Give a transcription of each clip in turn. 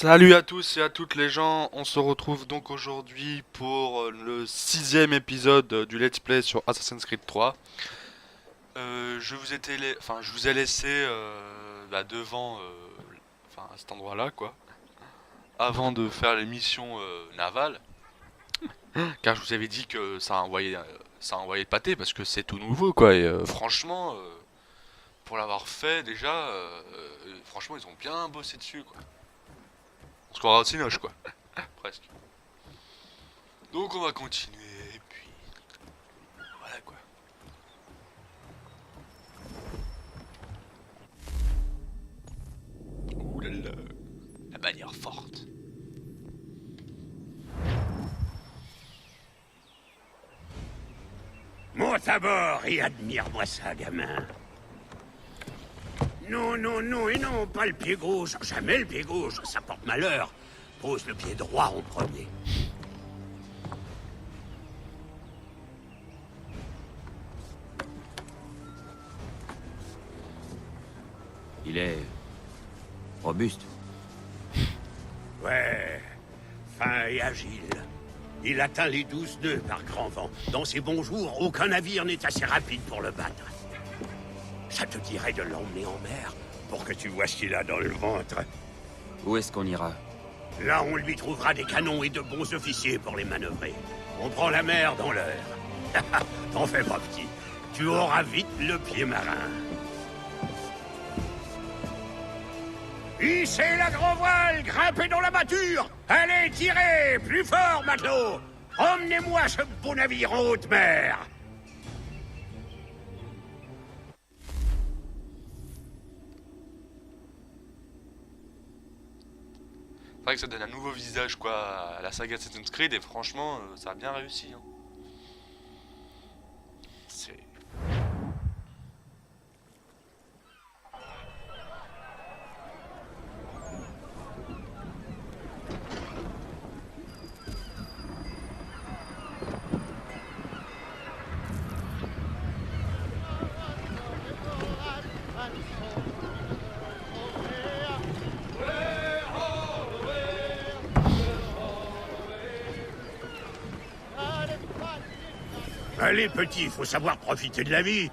Salut à tous et à toutes les gens, on se retrouve donc aujourd'hui pour le sixième épisode du Let's Play sur Assassin's Creed 3. Je vous ai laissé devant à cet endroit-là quoi, avant de faire les missions navales, car je vous avais dit que ça a envoyé le pâté parce que c'est tout nouveau quoi. Et franchement, pour l'avoir fait déjà, franchement ils ont bien bossé dessus quoi. On se croira au cinoche quoi, presque. Donc on va continuer, et puis voilà quoi. Ouh là là, la bannière forte. Monte à bord et admire-moi ça, gamin. Non, non, non, et non, pas le pied gauche. Jamais le pied gauche, ça porte malheur. Pose le pied droit en premier. Il est robuste. Ouais, fin et agile. Il atteint les 12 nœuds par grand vent. Dans ses bons jours, aucun navire n'est assez rapide pour le battre. Ça te dirait de l'emmener en mer pour que tu vois ce qu'il a dans le ventre. Où est-ce qu'on ira? Là, on lui trouvera des canons et de bons officiers pour les manœuvrer. On prend la mer dans l'heure. T'en fais pas, petit. Tu auras vite le pied marin. Hissez la grand voile, grimpez dans la mâture. Allez, tirez, plus fort, matelot. Emmenez-moi ce beau navire en haute mer. C'est vrai que ça donne un nouveau visage quoi à la saga Assassin's Creed et franchement ça a bien réussi. Hein. C'est... Allez, petit, faut savoir profiter de la vie.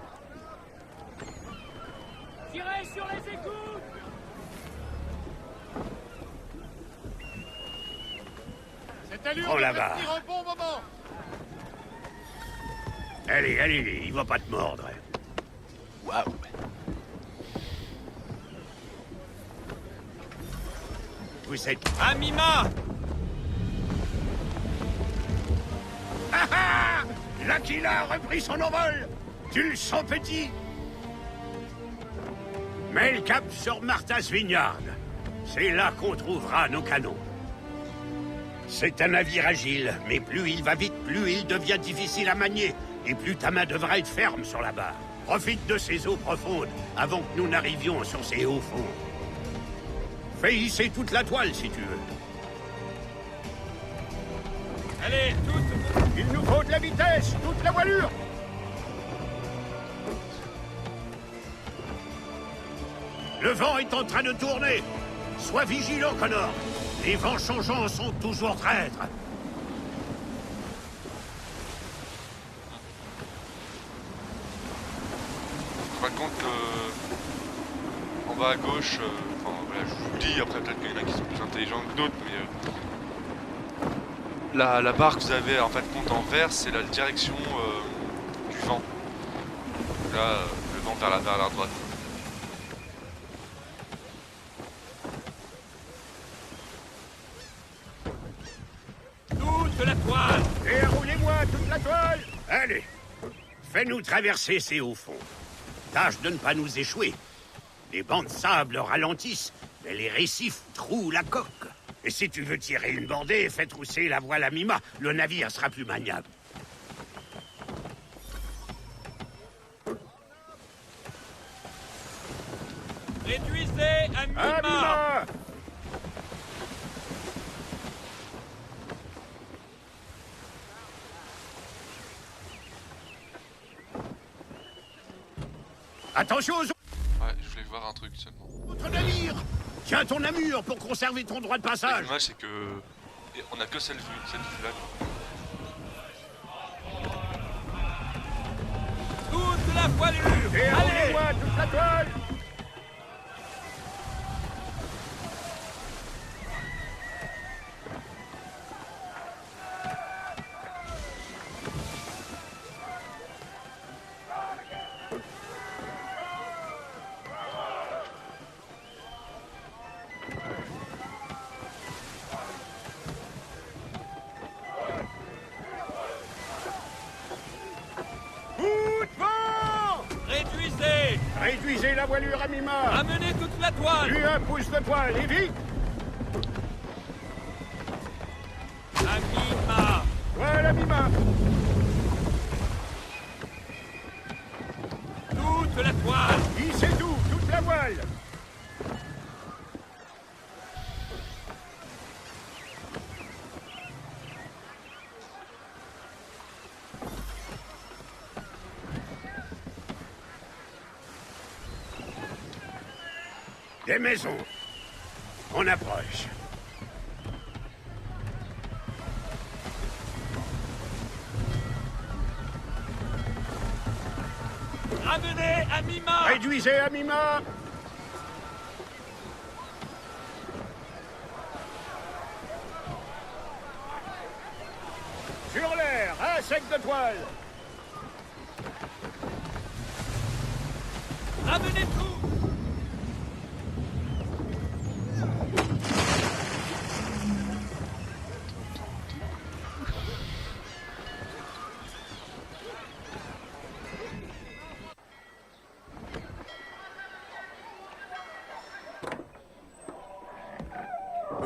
Tirez sur les écoutes! Cette allure Prends la devrait barre. venir au bon moment! Allez, allez, il va pas te mordre. Waouh. Vous êtes... Amima! Ah ah! L'Aquila a repris son envol. Tu le sens, petit? Mets le cap sur Martha's Vineyard. C'est là qu'on trouvera nos canons. C'est un navire agile, mais plus il va vite, plus il devient difficile à manier, et plus ta main devra être ferme sur la barre. Profite de ces eaux profondes avant que nous n'arrivions sur ces hauts fonds. Fais hisser toute la toile si tu veux. Allez, toutes! Il nous faut de la vitesse, toute la voilure. Le vent est en train de tourner. Sois vigilant, Connor. Les vents changeants sont toujours traîtres. En fin de compte, en bas à gauche, voilà, je vous le dis, après peut-être qu'il y en a qui sont plus intelligents que d'autres, mais la barre que vous avez en fin de compte en vert, c'est la direction du vent. Là, le vent vers la droite. Toute la toile! Et roulez-moi toute la toile. Allez, fais-nous traverser ces hauts fonds. Tâche de ne pas nous échouer. Les bancs de sable ralentissent, mais les récifs trouent la coque. Et si tu veux tirer une bordée, fais trousser la voile à Mima. Le navire sera plus maniable. Réduisez à À Mima! Mima! Attention aux... Ouais, je voulais voir un truc seulement. Notre navire! Tiens ton amure pour conserver ton droit de Le passage! dommage, c'est que. On a que cette vue-là, quoi. Toute la voilure. Et Allez. moi toute la toile! Réduisez. Réduisez la voilure à mi-mât! Amenez toute la toile. Plus un pouce de toile, et vite! À mi-mât. Voilà mi-mât! Toute la toile. Hissez tout, toute la voile! Des maisons. On approche. Ramenez à mi-mât. Réduisez à mi-mât! Sur l'air, un sec de toile! Ramenez tout.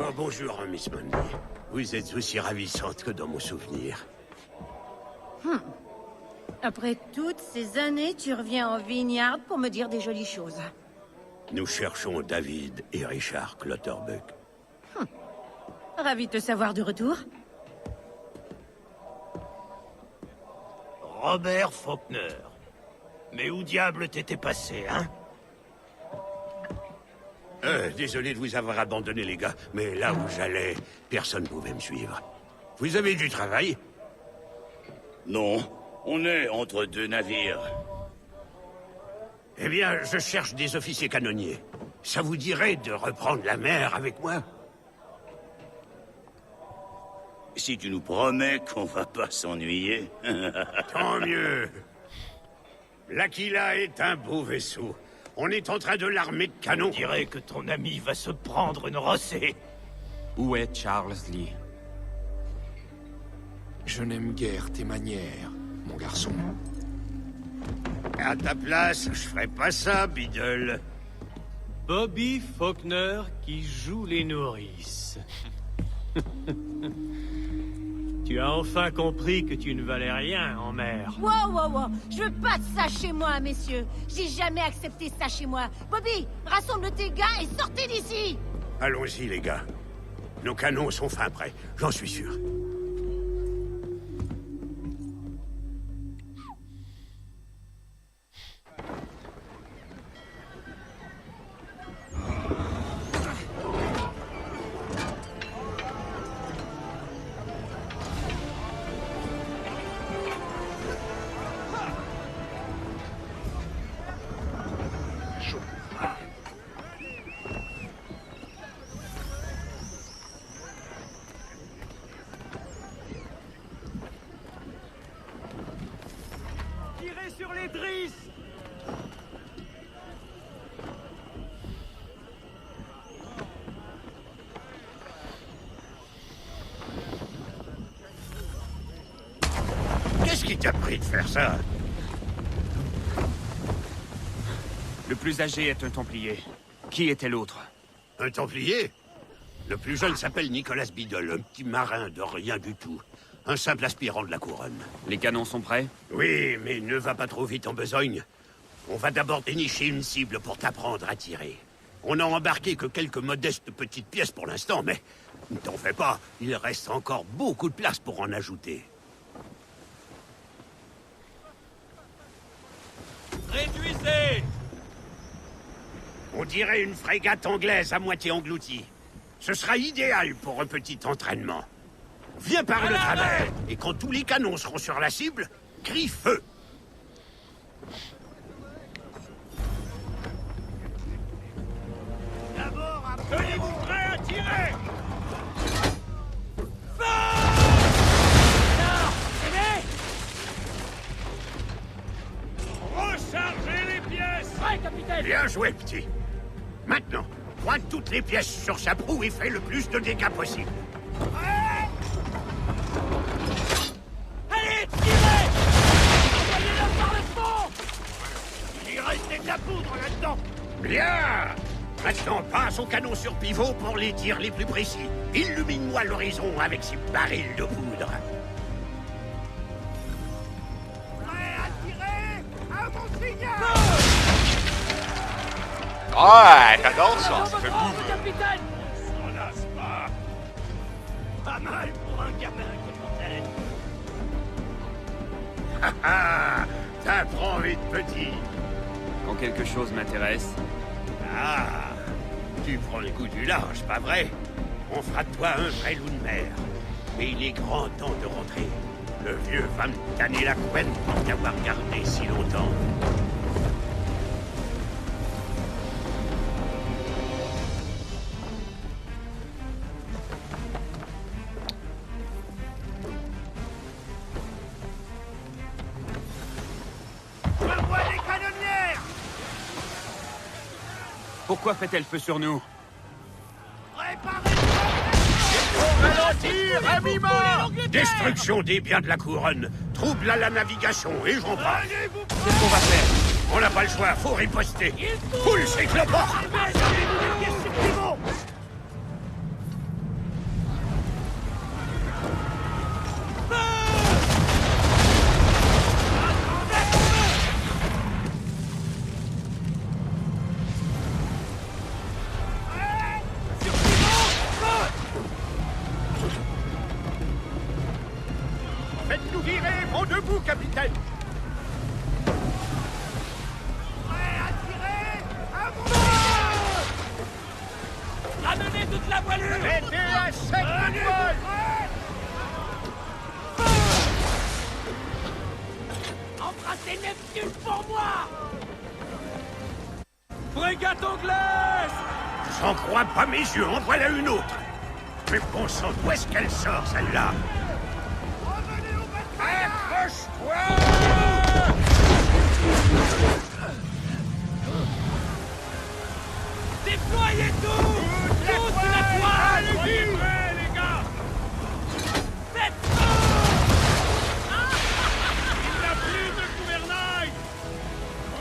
Oh, bonjour, Miss Mundy. Vous êtes aussi ravissante que dans mon souvenir. Après toutes ces années, tu reviens en Vignard pour me dire des jolies choses. Nous cherchons David et Richard Clutterbuck. Ravi de te savoir de retour. Robert Faulkner. Mais où diable t'étais passé, hein? Désolé de vous avoir abandonné, les gars, mais là où j'allais, personne ne pouvait me suivre. Vous avez du travail? Non, on est entre deux navires. Eh bien, je cherche des officiers canonniers. Ça vous dirait de reprendre la mer avec moi? Si tu nous promets qu'on va pas s'ennuyer. Tant mieux. L'Aquila est un beau vaisseau. On est en train de l'armer de canons. On dirait que ton ami va se prendre une rossée. Où est Charles Lee? Je n'aime guère tes manières, mon garçon. À ta place, je ferais pas ça, Biddle. Bobby Faulkner qui joue les nourrices. Tu as enfin compris que tu ne valais rien en mer. Wow, wow, wow. Je veux pas de ça chez moi, messieurs. J'ai jamais accepté ça chez moi. Bobby, rassemble tes gars et sortez d'ici. Allons-y, les gars. Nos canons sont fin prêts, j'en suis sûr. Tirez sur les drisses. Qu'est-ce qui t'a pris de faire ça? Le plus âgé est un Templier. Qui était l'autre? Un Templier? Le plus jeune s'appelle Nicolas Biddle, un petit marin de rien du tout. Un simple aspirant de la couronne. Les canons sont prêts? Oui, mais ne va pas trop vite en besogne. On va d'abord dénicher une cible pour t'apprendre à tirer. On n'a embarqué que quelques modestes petites pièces pour l'instant, mais ne t'en fais pas, il reste encore beaucoup de place pour en ajouter. Réduisez. On dirait une frégate anglaise à moitié engloutie. Ce sera idéal pour un petit entraînement. Viens par le travers, et quand tous les canons seront sur la cible, crie feu. D'abord, Tenez-vous prêts à tirer! Rechargez les pièces! Ouais, capitaine! Bien joué, petit. Maintenant, pointe toutes les pièces sur sa proue et fais le plus de dégâts possible. Allez, tirez! Envoyez-le par le fond! il y restait de la poudre là-dedans. Bien. Maintenant, passe au canon sur pivot pour les tirs les plus précis. Illumine-moi l'horizon avec ces barils de poudre. Prêt à tirer à mon signal. Ouais, j'adore ça, ça fait boum. Capitaine! On lasse pas. Pas mal pour un gamin, capitaine. Ah, t'apprends vite, petit. Quand quelque chose m'intéresse, Ah, tu prends le goût du large, pas vrai? On fera de toi un vrai loup de mer. Mais il est grand temps de rentrer. Le vieux va me tanner la couenne pour t'avoir gardé si longtemps. Je vois des canonnières. pourquoi fait-elle feu sur nous? Ralentir, à mi-mort! Destruction des biens de la couronne, trouble à la navigation, et j'en parle. Qu'est-ce qu'on va faire? On n'a pas le choix, faut riposter. Foule ces cloports! Faites-nous virer, vent debout, capitaine! Ramenez toute la voilure! Mettez à sec le vol! Embrassez Neptune pour moi! Frégate anglaise! J'en crois pas mes yeux, en voilà une autre! Mais bon sang, d'où est-ce qu'elle sort, celle-là? Accroche-toi! Déployez tout! Toute la toile! Allez-y! Prêts, les gars! Faites feu! Il n'y a plus de gouvernail!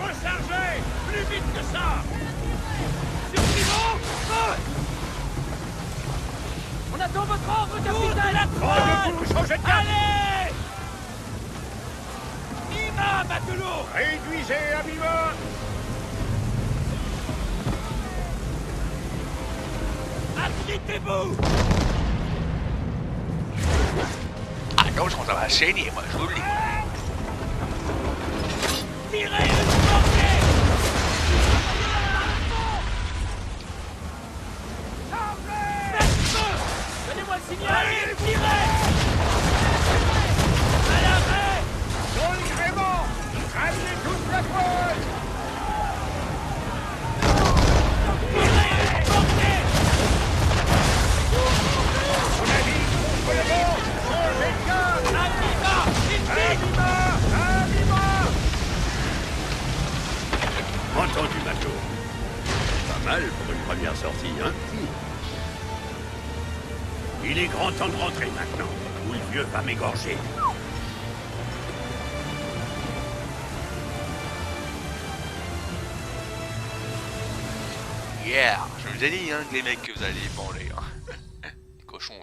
Rechargez! Plus vite que ça! Sur pivot, feu! On attend votre ordre, capitaine! La toile! debout, changez de cap! Allez! Ima, matelot! Réduisez à mi-mort! Abritez-vous! Ah, donc on va saigner, moi, je vous le dis. Tirez une portée! Faites feu! Donnez-moi le signal! Allez, tirez! À l'arrêt! Dans le gréement! Ramenez toute la poêle! Tirez une portée! On navigue contre le vent! Changez de cap! À mi-mât! Vite, À vite! mi-mort! À mi-mort! Entendu, matelot. Pas mal pour une première sortie, hein? Il est grand temps de rentrer maintenant, ou le vieux va m'égorger. Yeah, je vous ai dit, hein, que les mecs que vous allez branler, hein. Les cochons.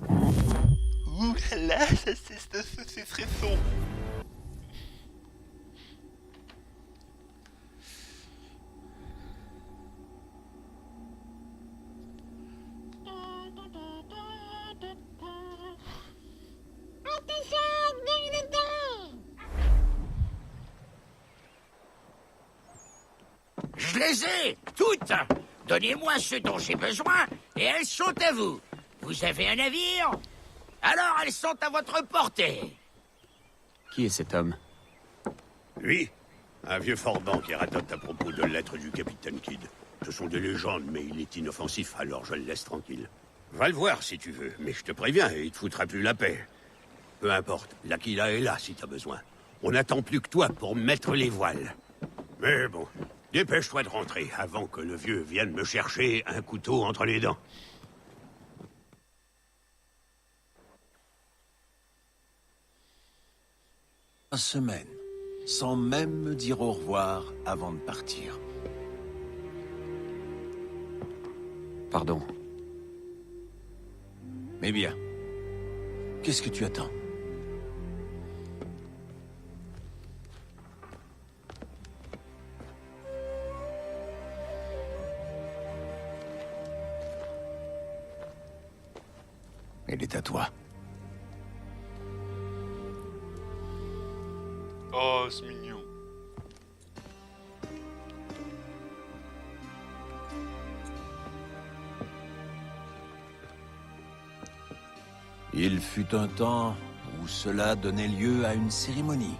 Ouh là là, ça c'est stressant. Attention! les ai, toutes. Donnez-moi ce dont j'ai besoin, et elles sont à vous. Vous avez un navire? Alors elles sont à votre portée. Qui est cet homme? Lui, un vieux forban qui radote à propos de lettres du capitaine Kidd. Ce sont des légendes, mais il est inoffensif, alors je le laisse tranquille. Va le voir si tu veux, mais je te préviens, il te foutra plus la paix. Peu importe, l'Aquila est là si t'as besoin. On n'attend plus que toi pour mettre les voiles. Mais bon, dépêche-toi de rentrer avant que le vieux vienne me chercher un couteau entre les dents. Semaine, sans même me dire au revoir avant de partir. Pardon. Mais bien. Qu'est-ce que tu attends? Elle est à toi. Oh, c'est mignon. Il fut un temps où cela donnait lieu à une cérémonie.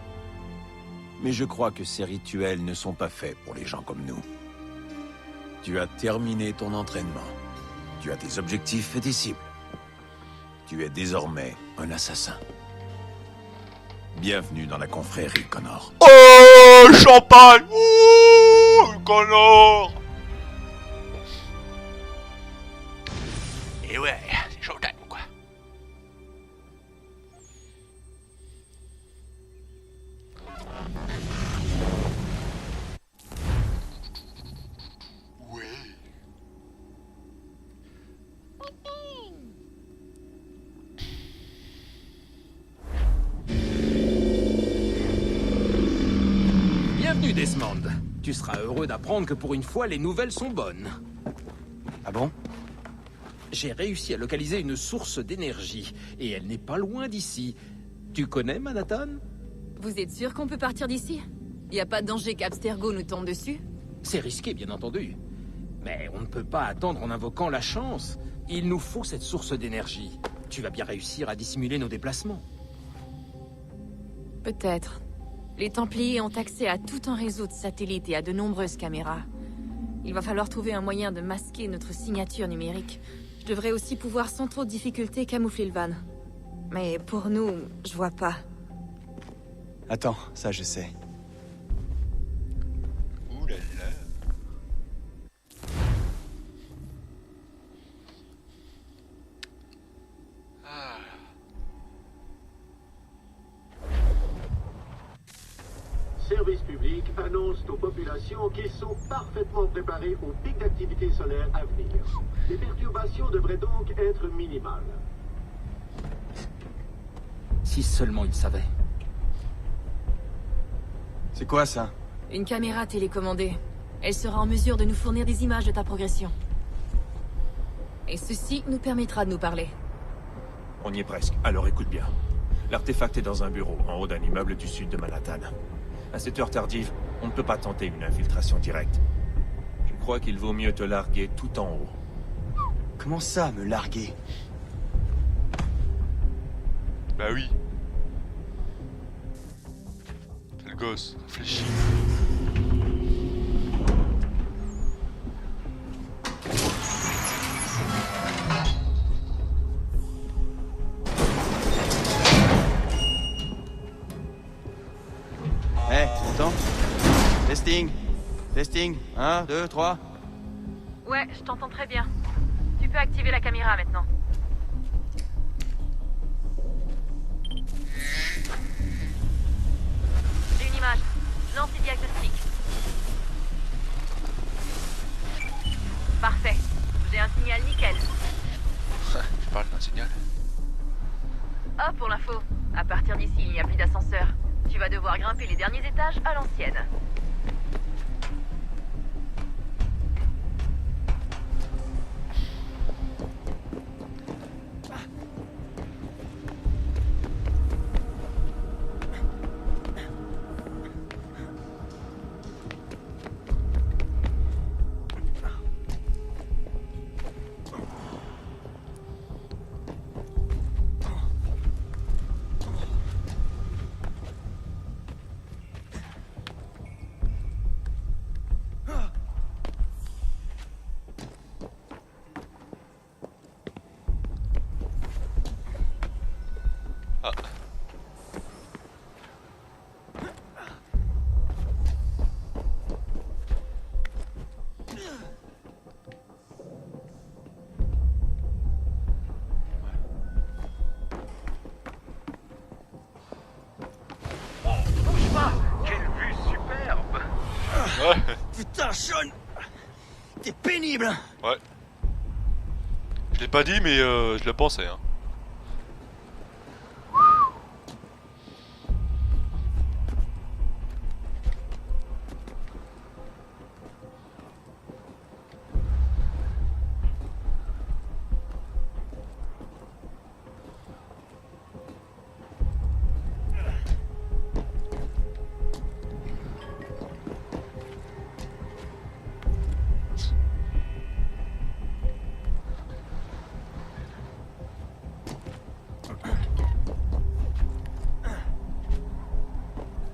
Mais je crois que ces rituels ne sont pas faits pour les gens comme nous. Tu as terminé ton entraînement. Tu as tes objectifs et tes cibles. Tu es désormais un assassin. Bienvenue dans la confrérie, Connor. Oh, champagne. Ouh, Connor. Et ouais, c'est showtime, quoi. Ouais. Bienvenue, Desmond. Tu seras heureux d'apprendre que pour une fois, les nouvelles sont bonnes. Ah bon? J'ai réussi à localiser une source d'énergie, et elle n'est pas loin d'ici. Tu connais Manhattan? Vous êtes sûr qu'on peut partir d'ici? Y a pas de danger qu'Abstergo nous tombe dessus? C'est risqué, bien entendu. Mais on ne peut pas attendre en invoquant la chance. Il nous faut cette source d'énergie. Tu vas bien réussir à dissimuler nos déplacements. Peut-être. Les Templiers ont accès à tout un réseau de satellites et à de nombreuses caméras. Il va falloir trouver un moyen de masquer notre signature numérique. Je devrais aussi pouvoir sans trop de difficulté camoufler le van. Mais pour nous, je vois pas. Attends, ça je sais. Ouh là là. Ah. Service public annonce aux populations qu'ils sont parfaitement préparés au pic d'activité solaire à venir. Les perturbations devraient donc être minimales. Si seulement ils savaient. C'est quoi ça? Une caméra télécommandée. Elle sera en mesure de nous fournir des images de ta progression. Et ceci nous permettra de nous parler. On y est presque, alors écoute bien. L'artefact est dans un bureau, en haut d'un immeuble du sud de Manhattan. À cette heure tardive, on ne peut pas tenter une infiltration directe. Je crois qu'il vaut mieux te larguer tout en haut. Comment ça, me larguer? Bah oui. Quel gosse, réfléchis. Hé, tu m'entends? Testing. Testing. 1, 2, 3. Ouais, je t'entends très bien. Tu peux activer la caméra maintenant. J'ai une image. L'antidiagnostic. Parfait. J'ai un signal nickel. Tu parles d'un signal? Hop pour l'info. À partir d'ici, il n'y a plus d'ascenseur. Tu vas devoir grimper les derniers étages à l'ancienne. Ouais. Putain, Sean, t'es pénible. Ouais. Je l'ai pas dit, mais je le pensais. Hein.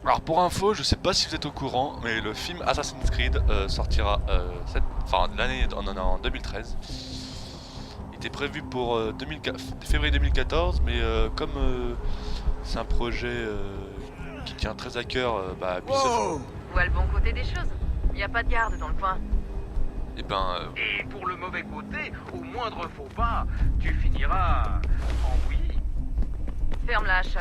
Alors pour info, je sais pas si vous êtes au courant, mais le film Assassin's Creed sortira l'année en 2013. Il était prévu pour février 2014, mais comme c'est un projet qui tient très à cœur, Ubisoft... Vois le bon côté des choses. Il y a pas de garde dans le coin. Et ben. Et pour le mauvais côté, au moindre faux pas, tu finiras en bouillie. Ferme-la, Sean.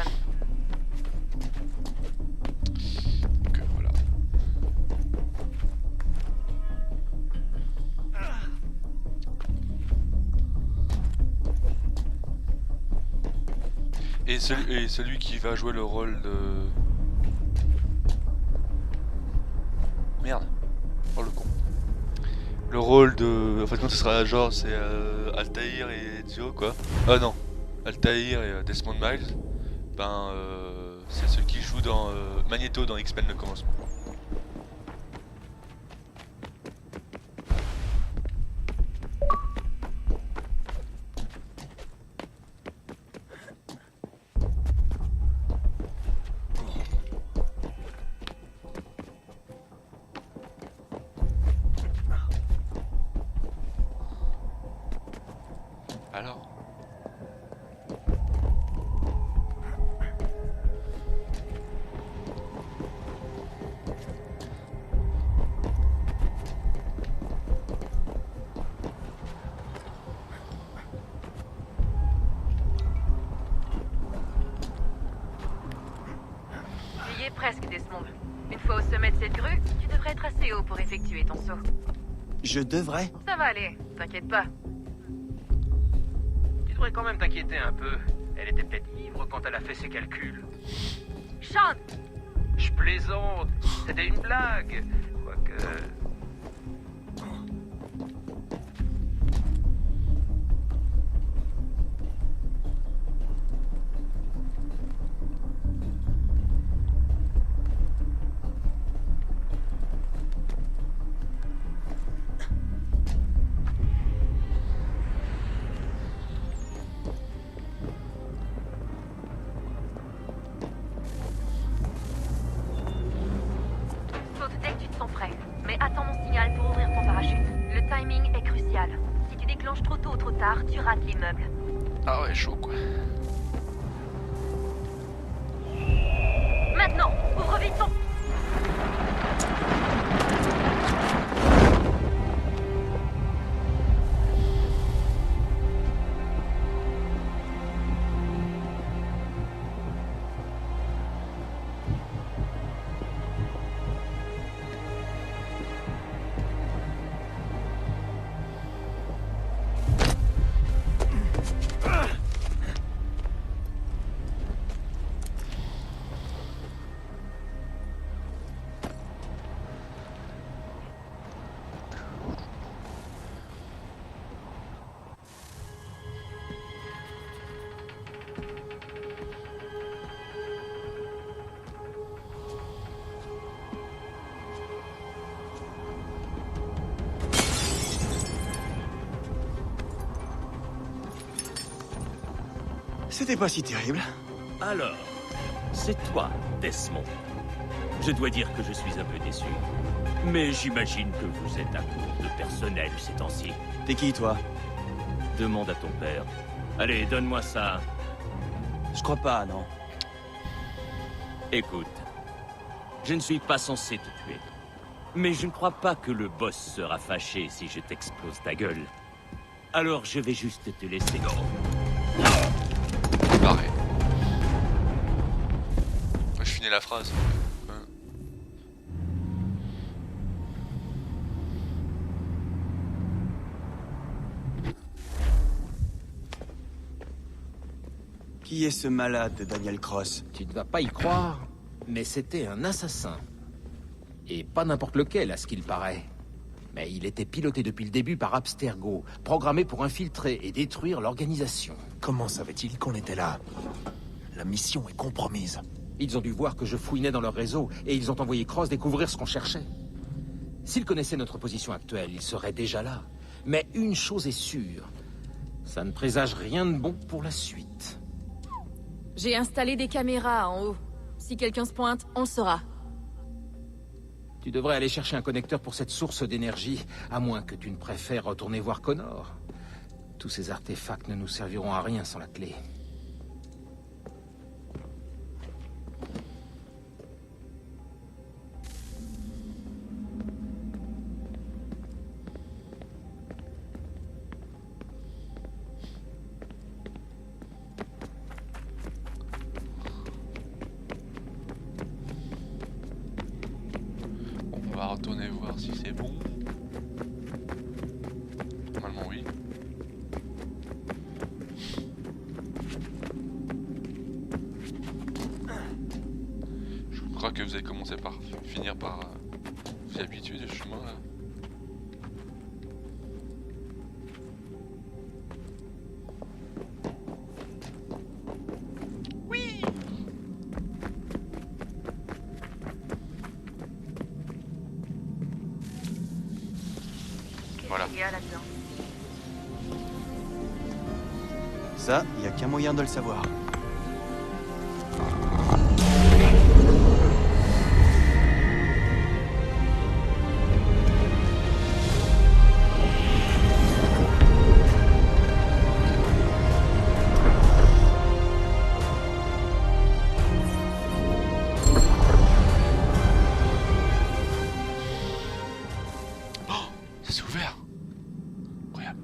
Et celui qui va jouer le rôle de... Merde. Oh le con. Le rôle de... En fait quand ce sera genre c'est Altaïr et Ezio quoi. Ah non. Altaïr et Desmond Miles. Ben c'est celui qui joue dans Magneto dans X-Men le commencement. Alors Tu y es presque, Desmond. Une fois au sommet de cette grue, tu devrais être assez haut pour effectuer ton saut. Je devrais? Ça va aller, t'inquiète pas. Tu devrais quand même t'inquiéter un peu. Elle était peut-être ivre quand elle a fait ses calculs. Sean! Je plaisante. C'était une blague. Quoique... Saute dès que tu te sens prêt. Mais attends mon signal pour ouvrir ton parachute. Le timing est crucial. Si tu déclenches trop tôt ou trop tard, tu rates l'immeuble. Ah ouais, chaud quoi. Maintenant, ouvre vite ton... C'était pas si terrible. Alors, c'est toi, Desmond. Je dois dire que je suis un peu déçu. Mais j'imagine que vous êtes à court de personnel ces temps-ci. T'es qui, toi? Demande à ton père. Allez, donne-moi ça. Je crois pas, non. Écoute, je ne suis pas censé te tuer. Mais je ne crois pas que le boss sera fâché si je t'explose ta gueule. Alors je vais juste te laisser... Pareil. Je finis la phrase. Qui est ce malade de Daniel Cross? Tu ne vas pas y croire, mais c'était un assassin. Et pas n'importe lequel, à ce qu'il paraît. Mais il était piloté depuis le début par Abstergo, programmé pour infiltrer et détruire l'organisation. Comment savait-il qu'on était là? La mission est compromise. Ils ont dû voir que je fouinais dans leur réseau, et ils ont envoyé Cross découvrir ce qu'on cherchait. S'ils connaissaient notre position actuelle, ils seraient déjà là. Mais une chose est sûre, ça ne présage rien de bon pour la suite. J'ai installé des caméras en haut. Si quelqu'un se pointe, on le saura. Tu devrais aller chercher un connecteur pour cette source d'énergie, à moins que tu ne préfères retourner voir Connor. Tous ces artefacts ne nous serviront à rien sans la clé. On va retourner voir si c'est bon. Normalement oui. Je crois que vous allez commencer par finir par vous habituer du chemin là. Oui. Voilà. Ça, il n'y a qu'un moyen de le savoir. Ça s'est ouvert. Incroyable.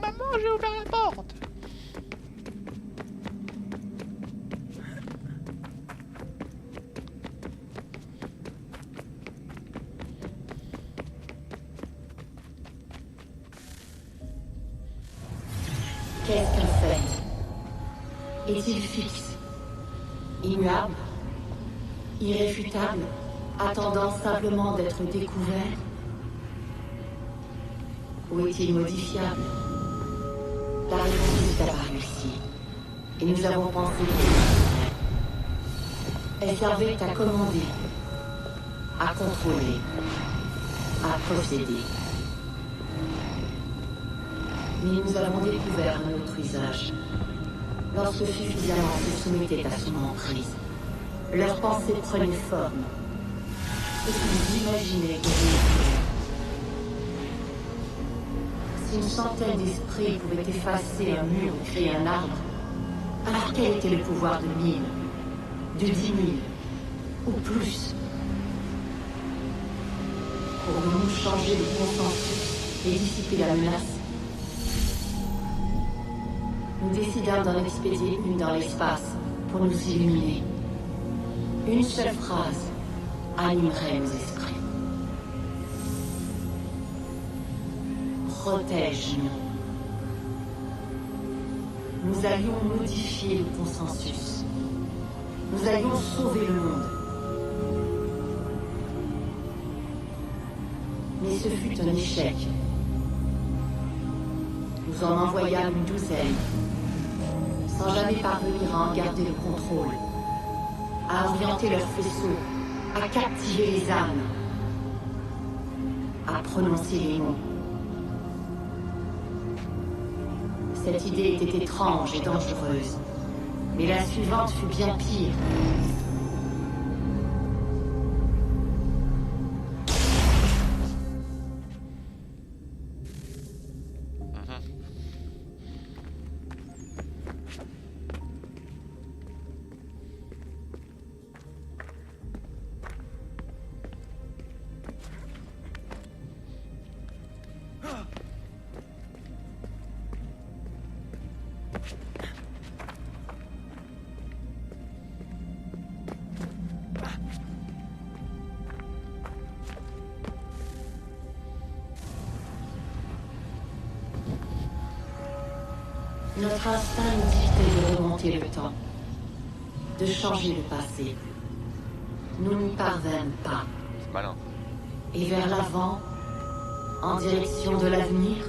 Maman, j'ai ouvert la porte. Qu'est-ce qu'un fait? Est-il fixe? Immuable? Irréfutable? Attendant simplement d'être découvert? Ou est-il modifiable? La réponse est apparue ici. Et nous avons pensé qu'elle servait à commander, à contrôler, à posséder. Mais nous avons découvert un autre usage. Lorsque suffisamment se soumettaient à son emprise, leurs pensées prenaient forme. Ce qu'ils imaginaient guérir. Si une centaine d'esprits pouvaient effacer un mur ou créer un arbre, alors quel était le pouvoir de 1000, de 10 000, ou plus? Pourrions-nous changer de consensus et dissiper la menace? Nous décidâmes d'en expédier une dans l'espace pour nous illuminer. Une seule phrase animerait nos esprits. Protège-nous. Nous allions modifier le consensus. Nous allions sauver le monde. Mais ce fut un échec. Nous en envoyâmes une douzaine, sans jamais parvenir à en garder le contrôle, à orienter leurs faisceaux, à captiver les âmes, à prononcer les mots. Cette idée était étrange et dangereuse, mais la suivante fut bien pire. Notre instinct nous dictait de remonter le temps, de changer le passé. Nous n'y parvînmes pas. C'est malin. Et vers l'avant, en direction de l'avenir,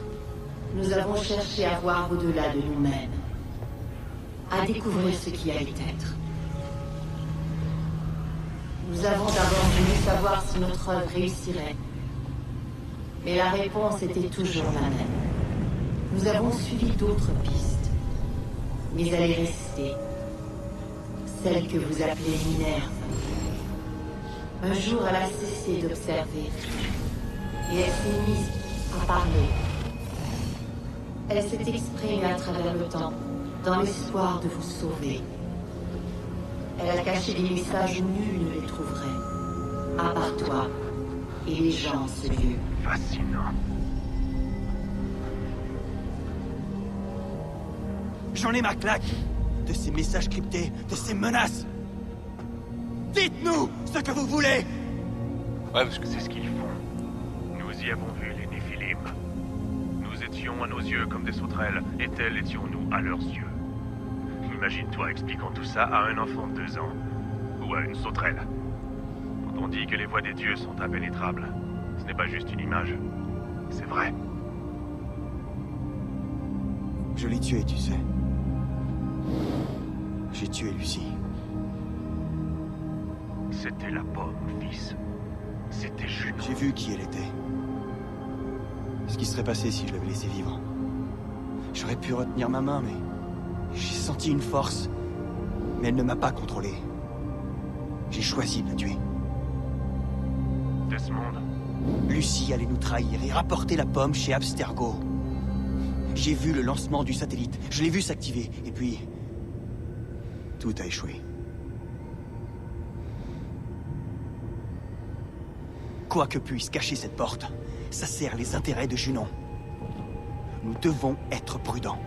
nous avons cherché à voir au-delà de nous-mêmes, à découvrir ce qui allait être. Nous avons d'abord voulu savoir si notre œuvre réussirait. Mais la réponse était toujours la même. Nous avons suivi d'autres pistes, mais elle est restée. Celle que vous appelez Minerve. Un jour, elle a cessé d'observer. Et elle s'est mise à parler. Elle s'est exprimée à travers le temps, dans l'espoir de vous sauver. Elle a caché des messages où nul ne les trouverait. À part toi et les gens en ce lieu. Fascinant. J'en ai ma claque de ces messages cryptés, de ces menaces. Dites-nous ce que vous voulez. Ouais, parce que c'est ce qu'ils font. Nous y avons vu les Néphilim. Nous étions à nos yeux comme des sauterelles, et tels étions-nous à leurs yeux. Imagine-toi expliquant tout ça à un enfant de 2 ans. Ou à une sauterelle. Quand on dit que les voies des dieux sont impénétrables, ce n'est pas juste une image. C'est vrai. Je l'ai tué, tu sais. J'ai tué Lucie. C'était la pomme, fils. C'était Junon. J'ai vu qui elle était. Ce qui serait passé si je l'avais laissé vivre. J'aurais pu retenir ma main, mais... j'ai senti une force. Mais elle ne m'a pas contrôlé. J'ai choisi de la tuer. Desmond. Lucie allait nous trahir et rapporter la pomme chez Abstergo. J'ai vu le lancement du satellite. Je l'ai vu s'activer. Et puis... tout a échoué. Quoi que puisse cacher cette porte, ça sert les intérêts de Junon. Nous devons être prudents.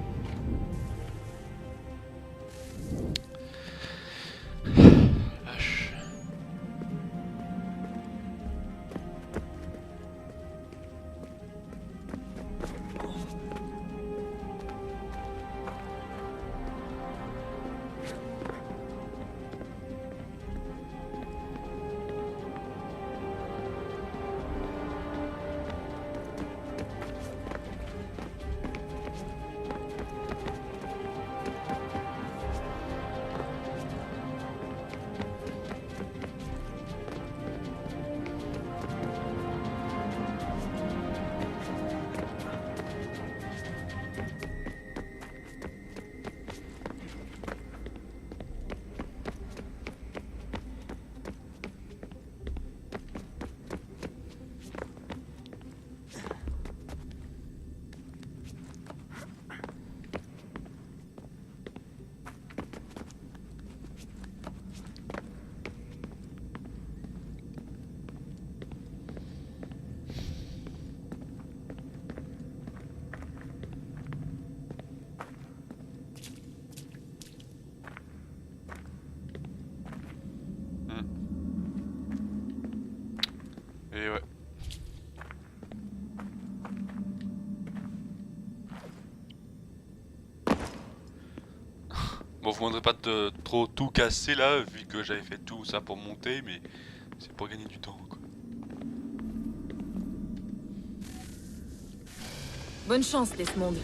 Et ouais. Bon, vous m'en pas de trop tout casser là, vu que j'avais fait tout ça pour monter, mais c'est pour gagner du temps, quoi. Bonne chance, Desmond.